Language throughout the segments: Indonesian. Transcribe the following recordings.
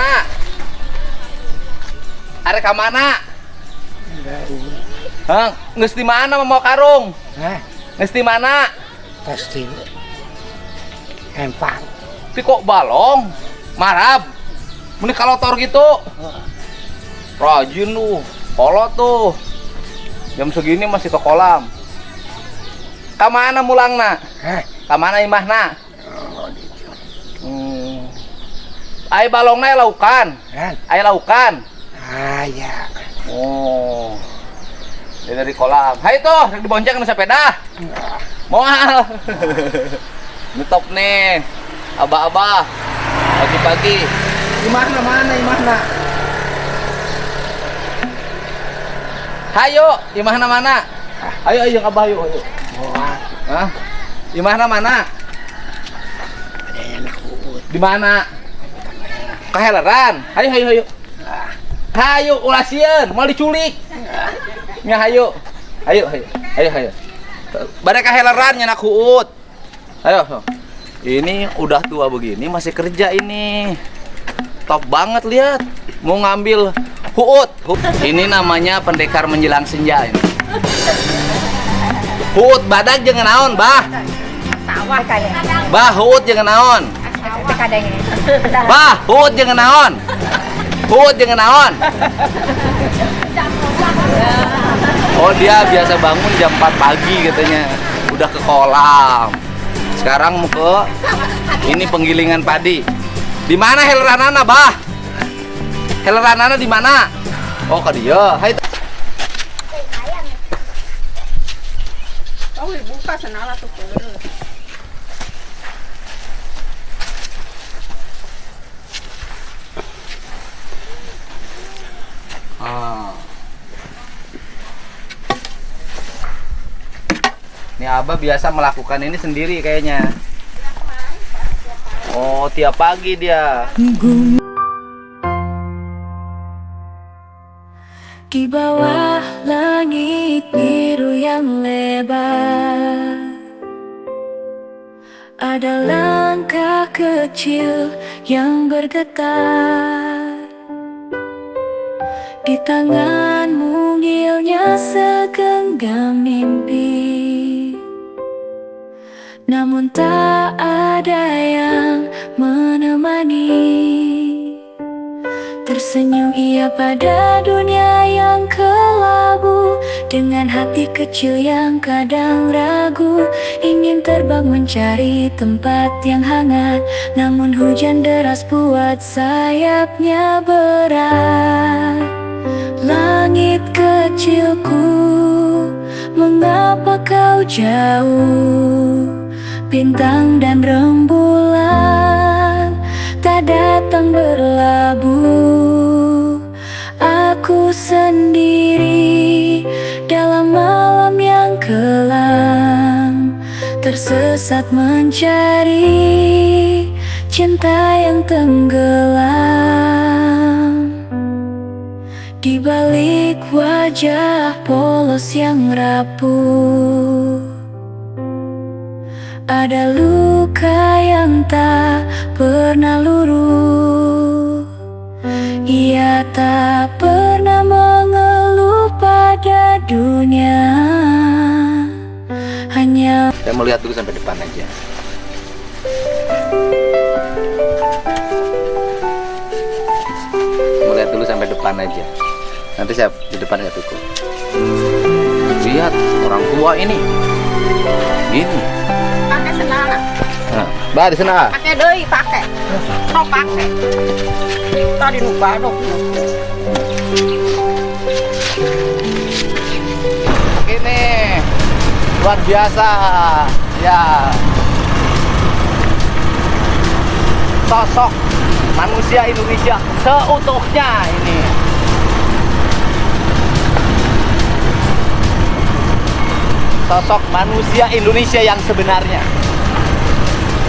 mana? Arek ka mana? Hang, geus di mana mau karung? Hah? Geus di mana? Pasti empang. Tapi kok balong? Marab. Mending kalotor gitu. Rajin lu, kolot tuh. Jam segini masih ke kolam. Ka mana mulangna? Hah? Ka mana imahna? Oh, gitu. Ai balongna laukan. Kan? Ai laukan. Ah, ya. Oh. Dia dari kolam. Hai tuh, dibonceng nu sepeda. Moal. Ngetop nih. Abah-abah. Pagi-pagi. Imahna mana imahna? Hayo, imahna mana? Ayo ayo abah ayo ayo. Moal. Hah? Imahna mana? Ada yang nak uut. Di mana? Kaheleran. Hayo hayo hayo. Hayo ulah sieun, mau diculik. Nya hayo. Hayo hayo. Hayo hayo. Bare kaheleran nya nak huut. Ayo. Ini udah tua begini masih kerja ini. Top banget lihat. Mau ngambil huut. Ini namanya pendekar menjelang senja ini. Huut badag jeung naon, Bah? Sawah kayaknya. Bah, huut jeung naon? Itu kadangnya. Bah, huut jeung naon? Huut jeung naon? Oh, dia biasa bangun jam 4 pagi katanya. Udah ke kolam. Sekarang mau ke ini penggilingan padi. Di mana heleranana, Bah? Heleranana di mana? Oh, ke dia. Hai. Oh, buka senala tuh. Ah. Ini Abah biasa melakukan ini sendiri kayaknya. Oh, tiap pagi dia. Di bawah langit biru yang lebar, ada langkah kecil yang bergetar. Di tangan mungilnya segenggam mimpi, namun tak ada yang menemani. Tersenyum ia pada dunia yang kelabu, dengan hati kecil yang kadang ragu, ingin terbang mencari tempat yang hangat. Namun hujan deras buat sayapnya berat. Langit kecilku, mengapa kau jauh? Bintang dan rembulan tak datang berlabuh. Aku sendiri dalam malam yang kelam, tersesat mencari cinta yang tenggelam. Di balik wajah polos yang rapuh, ada luka yang tak pernah luruh. Ia tak pernah mengeluh pada dunia, hanya... Saya mau lihat dulu sampai depan aja. Mau lihat dulu sampai depan aja. Nanti saya di depan saya tukul. Lihat orang tua ini. Gini. Pakai senala. Nah, Bah di sana. Pakai deui, pakai. Sok pakai. Tadi nu badok. Ini luar biasa. Ya. Sosok manusia Indonesia seutuhnya ini. Sosok manusia Indonesia yang sebenarnya.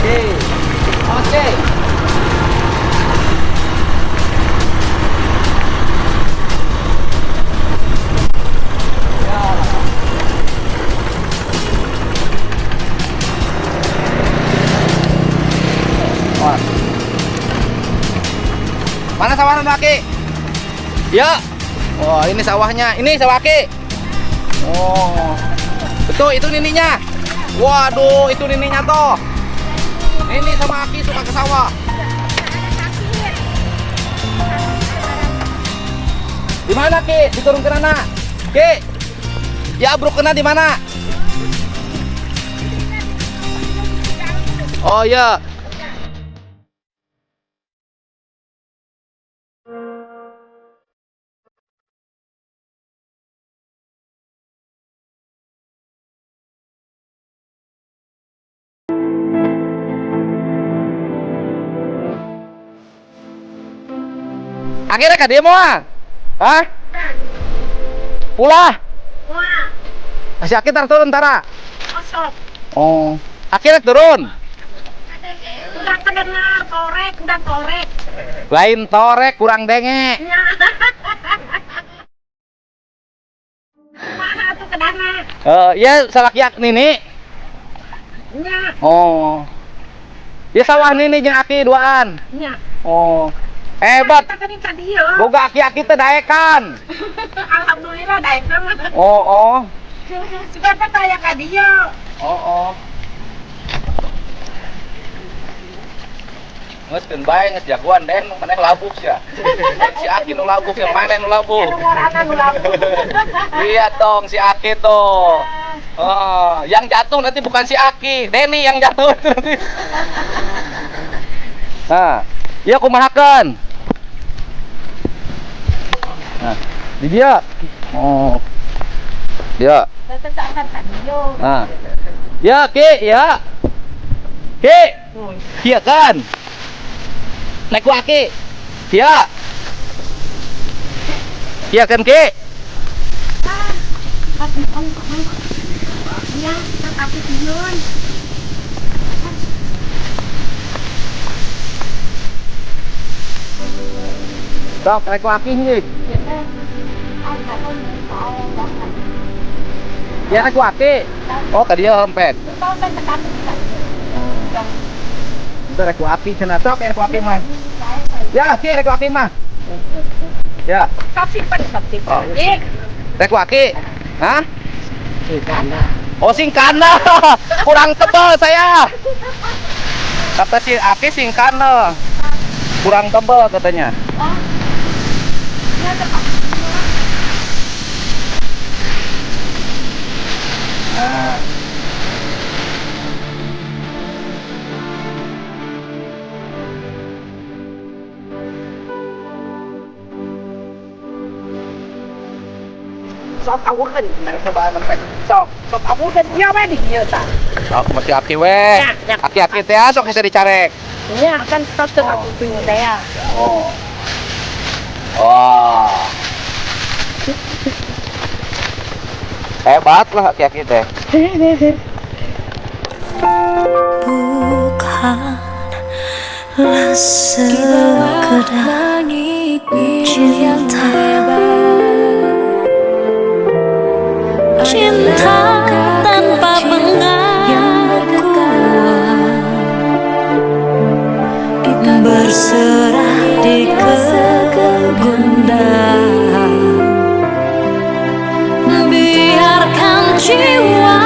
Oke. Oke. Mana sawahnya Aki? Ya. Oh, ini sawahnya. Ini sawah Aki. Oh. Betul, itu nininya. Waduh, itu nininya toh. Nini sama Aki suka ke sawah. Di mana Ki? Diturun ke mana? Ki. Ya, bro kena di mana? Oh ya. Akhirnya ka dia mau ah? Hah? Pula? Masih akhir turun tara? Oh, akhirnya turun. Udah kedengar korek, udah korek. Lain torek kurang denge. Mana tuh kedana? Ya salah yak nini. Nya, Oh. Ya sawah nini jeung Aki duaan. nya. Oh. Hebat. Kita tadi tadi ya. Boga aki-aki teh daekan. Alhamdulillah daek banget. Oh. Sudah percaya ka dia. Oh. Nges keun bae nges jagoan den maneh labuk sia. Si Aki nu labuk yang maneh nu labuk. Ngorana nu labu. Lihat dong si Aki tuh. Oh, yang jatuh nanti bukan si Aki, Denny yang jatuh itu nanti. Nah, iya kumahakeun. Nah, di dia. Oh. Ya. Nah. Ya, Ki, ya. Ki. Iya kan? Naik ku Aki. Ya. Iya kan, Ki? Ya, aku tiun. Sok, naik ku Aki nih. Ya, naik ku Aki. Oh, tadi dia lempet. Bentar naik ku Aki cenah. Sok, naik ku Aki mah. Ya, Ki, naik ku Aki mah. Ya. Simpan. Oh. Naik ku Aki. Hah? Singkana. Oh, singkana. Kurang tebal saya. Kata si Aki singkana. Kurang tebal katanya. Sok awukeun. Coba mentek. Sok awukeun nya we di dieu tah. Sok masih Aki weh. Ya. Aki-aki teh sok bisa dicarek. Nya kan sok aku pingin teh ya. Oh. Wah. Hebat lah aki-aki teh. Bukanlah sekedar cinta tanpa pengakuan, berserah di kegundahan, biarkan jiwa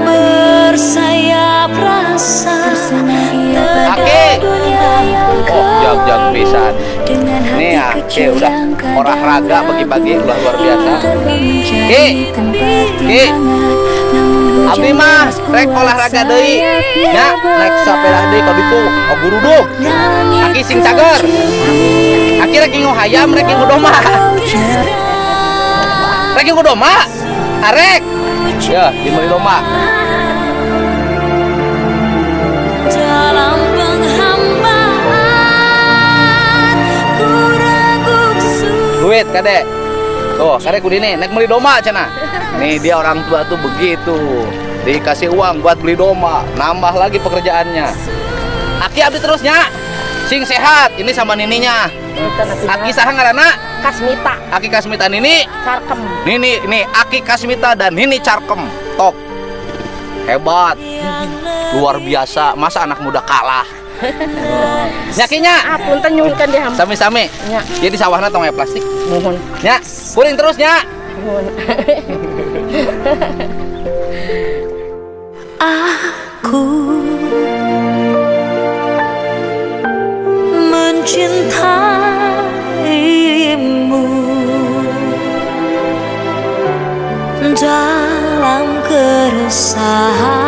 bersayap rasa Aki. Oh, jag pisan. Nih ya, Ki udah olahraga bagi-bagi udah luar biasa. Ki. Abdi mah rek olahraga deui. Nya, naik sapeda deui ka ditu, ka gurudug. Aki sing cager. Aki rek ngingo hayam, rek ngingo domba. Rek ngingo domba. Arek. Ya, dimeli domba. dalam penghambaan ku ragu. Duit kade. Tuh, kade kudini naik beli domba cenah. Nih dia orang tua tuh begitu. Dikasih uang buat beli domba, nambah lagi pekerjaannya. Aki abdi terusnya. Sing sehat, ini sama nininya. Aki saha ngaranna? Kasmita, Aki Kasmita Nini. Sarkem. Nini, Aki Kasmita dan Nini Carkem. Top. Hebat. Luar biasa. Masa anak muda kalah? Nyakinya. Apun teh nyuhunkeun di hampa. Sami-sami. Nya, Jadi sawahna tong aya plastik. mohon. Nya, kuring terus nya. Mohon. Aku mencintaimu dalam keresahan.